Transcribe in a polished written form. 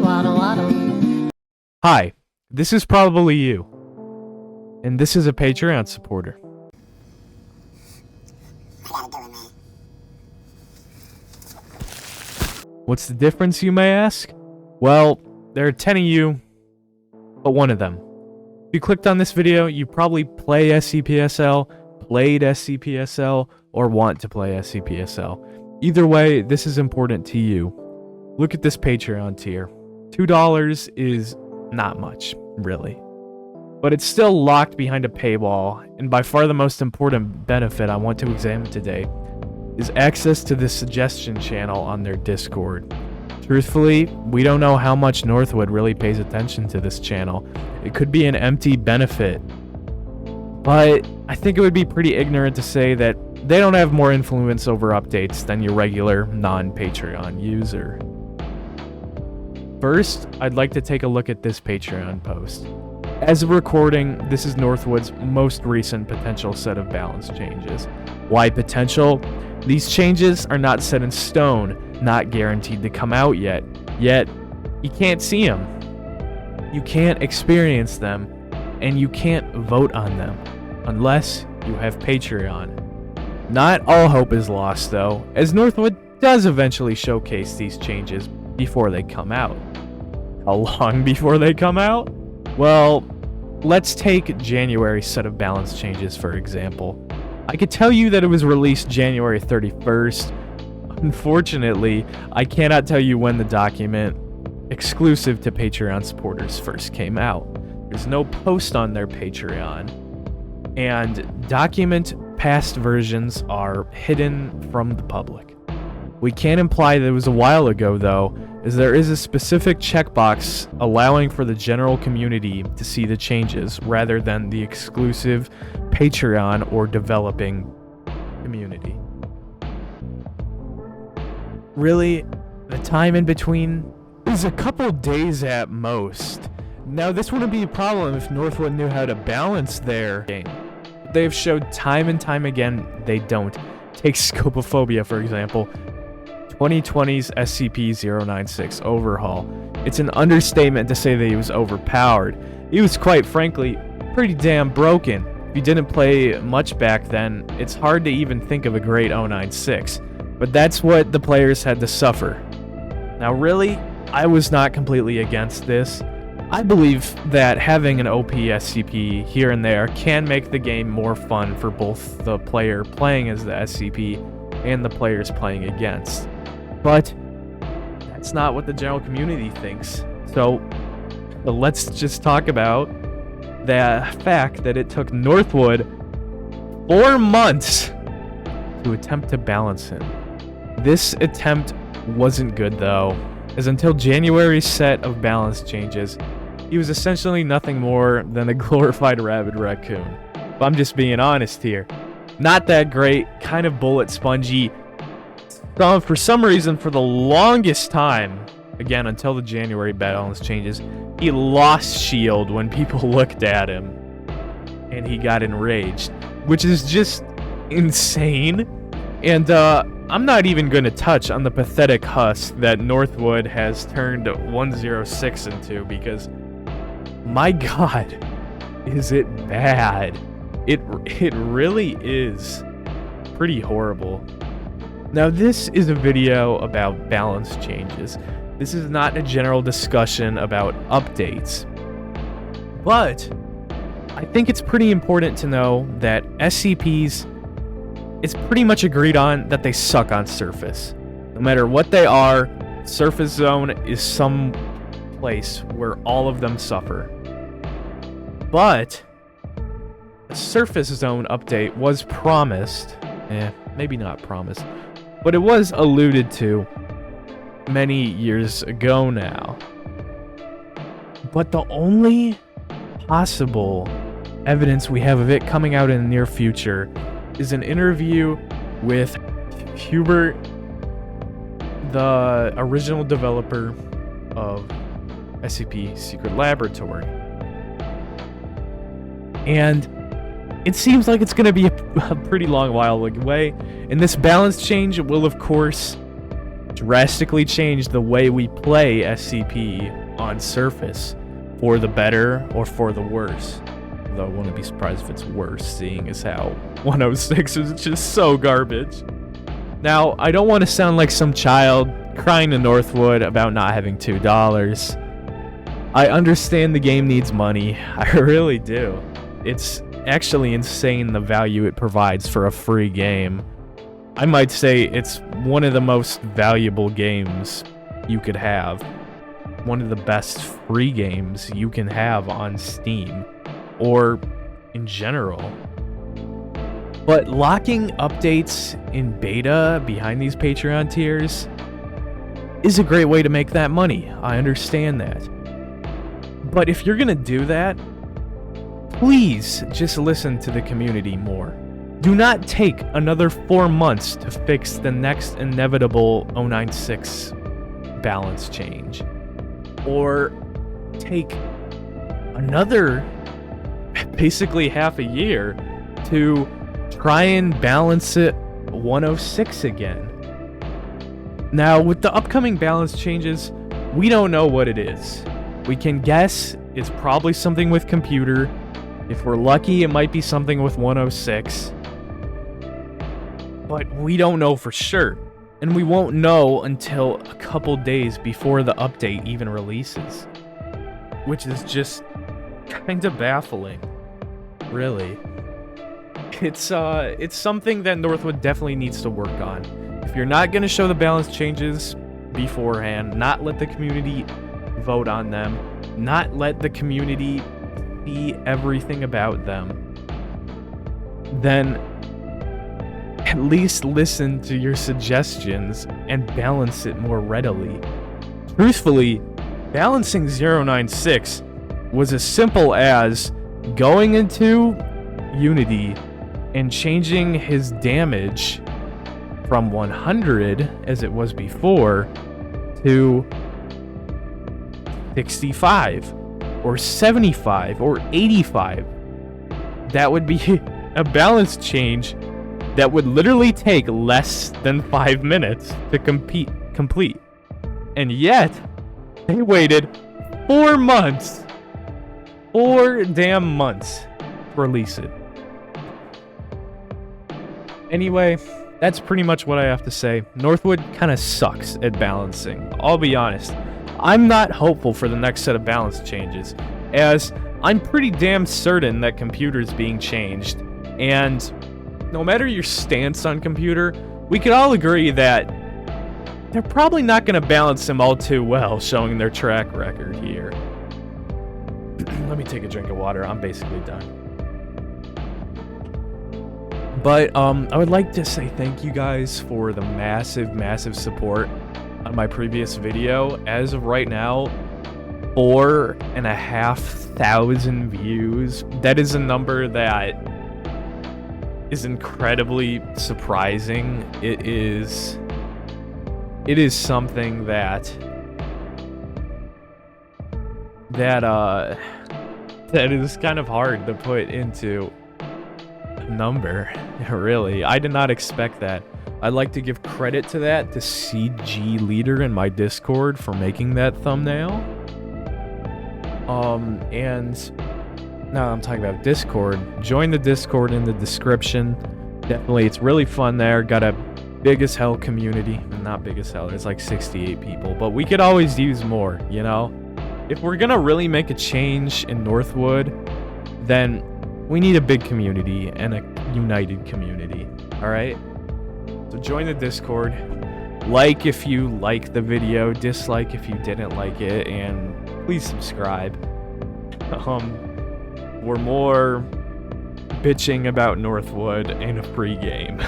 waddle, waddle. Hi, this is probably you. And this is a Patreon supporter. I gotta do it, man. What's the difference, you may ask? Well, there are 10 of you, but one of them. If you clicked on this video, you probably play SCPSL, played SCPSL, or want to play SCPSL. Either way, this is important to you. Look at this Patreon tier. $2 is not much, really. But it's still locked behind a paywall, and by far the most important benefit I want to examine today is access to this suggestion channel on their Discord. Truthfully, we don't know how much Northwood really pays attention to this channel. It could be an empty benefit. But I think it would be pretty ignorant to say that they don't have more influence over updates than your regular non-Patreon user. First, I'd like to take a look at this Patreon post. As of recording, this is Northwood's most recent potential set of balance changes. Why potential? These changes are not set in stone, not guaranteed to come out yet. Yet, you can't see them. You can't experience them, and you can't vote on them, unless you have Patreon. Not all hope is lost though, as Northwood does eventually showcase these changes before they come out. How long before they come out? Well, let's take January's set of balance changes for example. I could tell you that it was released January 31st. Unfortunately, I cannot tell you when the document exclusive to Patreon supporters first came out. There's no post on their Patreon, and document past versions are hidden from the public. We can't imply that it was a while ago though, as there is a specific checkbox allowing for the general community to see the changes rather than the exclusive Patreon or developing community. Really, the time in between is a couple days at most. Now, this wouldn't be a problem if Northwood knew how to balance their game. They've showed time and time again they don't. Take Scopophobia, for example. 2020's SCP-096 overhaul. It's an understatement to say that he was overpowered. He was, quite frankly, pretty damn broken. If you didn't play much back then, it's hard to even think of a great 096. But that's what the players had to suffer. Now really, I was not completely against this. I believe that having an OP SCP here and there can make the game more fun for both the player playing as the SCP and the players playing against. But that's not what the general community thinks. So let's just talk about the fact that it took Northwood 4 months to attempt to balance him. This attempt wasn't good though, as until January's set of balance changes, he was essentially nothing more than a glorified rabid raccoon. But I'm just being honest here. Not that great, kind of bullet spongy. So for some reason, for the longest time, again until the January balance changes, he lost shield when people looked at him. And he got enraged, which is just insane. And I'm not even going to touch on the pathetic husk that Northwood has turned 106 into, because my god, is it bad. It really is pretty horrible. Now this is a video about balance changes. This is not a general discussion about updates. But I think it's pretty important to know that SCPs, it's pretty much agreed on that they suck on surface. No matter what they are, surface zone is some place where all of them suffer. But a surface zone update was promised, maybe not promised, but it was alluded to many years ago now. But the only possible evidence we have of it coming out in the near future is an interview with Hubert, the original developer of SCP Secret Laboratory. And it seems like it's going to be a pretty long while away, and this balance change will, of course, drastically change the way we play SCP on surface, for the better or for the worse. Though I wouldn't be surprised if it's worse, seeing as how 106 is just so garbage. Now, I don't want to sound like some child crying to Northwood about not having $2. I understand the game needs money. I really do. It's actually insane the value it provides for a free game. I might say it's one of the most valuable games you could have. One of the best free games you can have on Steam, or in general. But locking updates in beta behind these Patreon tiers is a great way to make that money. I understand that. But if you're gonna do that, please just listen to the community more. Do not take another 4 months to fix the next inevitable 096 balance change. Or take another basically half a year to try and balance it 106 again. Now, with the upcoming balance changes, we don't know what it is. We can guess it's probably something with computer. If we're lucky, it might be something with 106. But we don't know for sure. And we won't know until a couple days before the update even releases. Which is just kind of baffling. Really. It's something that Northwood definitely needs to work on. If you're not going to show the balance changes beforehand, not let the community vote on them, not let the community see everything about them, then at least listen to your suggestions and balance it more readily. Truthfully, balancing 096 was as simple as going into Unity and changing his damage from 100, as it was before, to 65 or 75 or 85. That would be a balance change that would literally take less than 5 minutes to complete. And yet, they waited 4 months. 4 damn months to release it. Anyway, that's pretty much what I have to say. Northwood kind of sucks at balancing. I'll be honest. I'm not hopeful for the next set of balance changes, as I'm pretty damn certain that computer's being changed. And no matter your stance on computer, we could all agree that they're probably not going to balance them all too well, showing their track record here. Let me take a drink of water. I'm basically done. But I would like to say thank you guys for the massive support on my previous video. As of right now, 4,500 views. That is a number that is incredibly surprising. It is something that is kind of hard to put into a number. Really, I did not expect that. I'd like to give credit to that to CG Leader in my Discord for making that thumbnail. And now I'm talking about Discord. Join the Discord in the description. Definitely, it's really fun there. Got a big as hell community. Not big as hell, there's like 68 people, but we could always use more, you know? If we're gonna really make a change in Northwood, then we need a big community and a united community, alright? So join the Discord. Like if you like the video, dislike if you didn't like it, and please subscribe. We're more bitching about Northwood in a free game.